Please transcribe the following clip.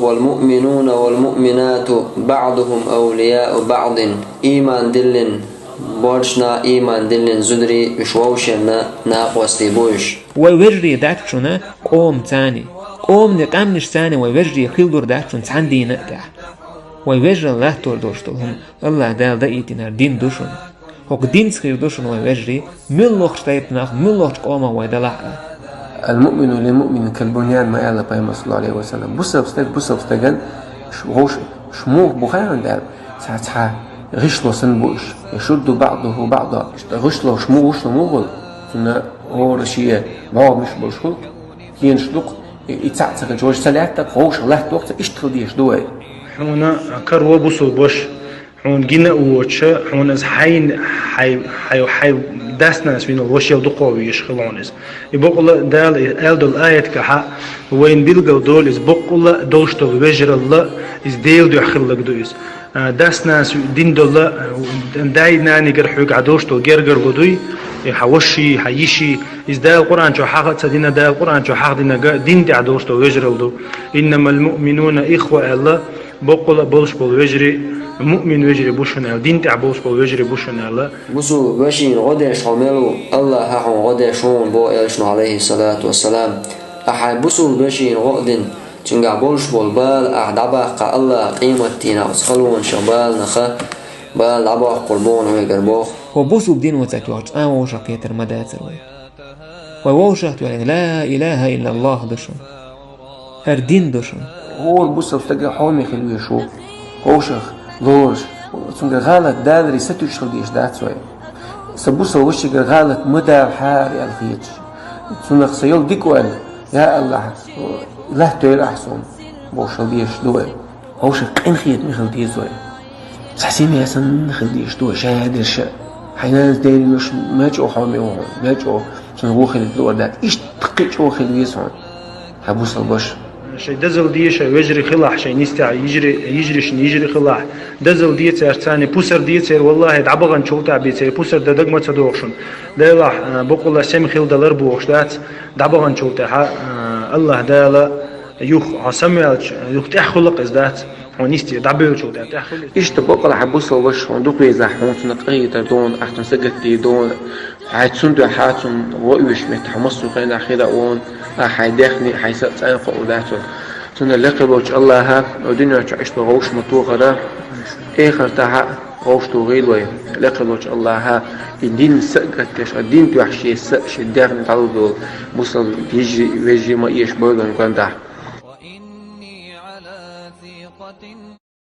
والمؤمنون والمؤمنات بعضهم أولياء بعض إيمان دلن بورشنا إيمان دلن زدري بشووشنا ناقوستي بوش ويوري داتشونا قوم تاني قوم نقامنش تاني ويوري خلدور داتشون تان دين اقتاح ويوري الله تور دوشتهم الله دال دايتنا دين دوشون هوك دين سخير دوشون ويوري ملوخ شتايبناخ ملوخ قوما ويدلح المؤمن للمؤمن كالبنيان ما يعلى بيما صلى الله عليه وسلم بصبستان غوش شموه بخيرا دال ساعتها غشلو سنبوش يشد بعضه بعضا غشلو شموه مغل ثم هو رشيه ما مش بشخل ينشلق يتعتق جوج سلاتك غوش الله توقت اشتغل ديش دوي هنا كرو بوسو بوش هون جينا ووتش هون از حي داسنا اسمين الوش يلدقوا يشخلونس يبقول دال الدل آيات كها وين بيلقوا دول is بقول دوشتو وجر الله is ديل دو يخلق دويس داسنا دين دول داي ناني جرحوق عدوشتو جرجر بدوي يحوشي حيشي is دال القرآن شو حق تدينا دال القرآن شو حق دينا دين دي عدوشتو وجر الله إنما المؤمنون إخوة الله بقول بولش بول وجري مؤمن وجري بوشنا دين تاع بولش بول وجري بوشنا الله بوسو باشين غدش عملو الله هاحون غدشون بو إلشنا عليه الصلاة والسلام أحد بوسو باشين غدن تنقع بولش بول بال أحدبق الله قيمتنا وسخلون شبال نخا بال عباق قلبون ويقربوخ وبوسو بدين وتاكيوش ووشك يتر مداتر ووشك يعني لا إله إلا الله دشون هر دين دشون هو البص بتلقى حومي خلوي شو هوشخ لورش تنقى غالت دادري ستوشخل ديش دات سوي سبوسه وشك غالت مدى حاري الخيتش تنقى سيول ديكوان يا الله لا تيل أحسن بوشل ديش دوي هوشخ قين خيت مخل ديش دوي تحسيني ياسن مخل ديش دوي شاي هادر الشيء حينال ديري لوش ماجو حومي وهون ماجو تنقى خلت لور دات إيش تقيش وخلوي يسون هبوس البش شيء دزل ديه شيء وجري خلاح شيء نستع يجري خلاح دزل ديه ترتاني بوسر ديه تر والله دعبغن شوتا بيتر بوسر ددق ما تدوخشون دلاح بقول سم خيل دلار بوخشات دعبغن شوتا الله دالا يخ عسمع يخ تخلق ازدات ونستي دعبيو شوتا تخلق ايش تبقى حبوس وش عندك يزحون تنقي دون احسن سجتي دون عايزون ده حاتم وقوش متحمسوا خير اخيرا اون حيدخني حيسات أنا فؤاداته تنا لقي بوش الله ها ودنيا تعيش بغوش مطوغرة آخر تاع غوش توغيل وين لقي بوش الله ها الدين سقطش الدين توحشي سقش الدغن تعرض بوصل يجري ما يش برضه كان ده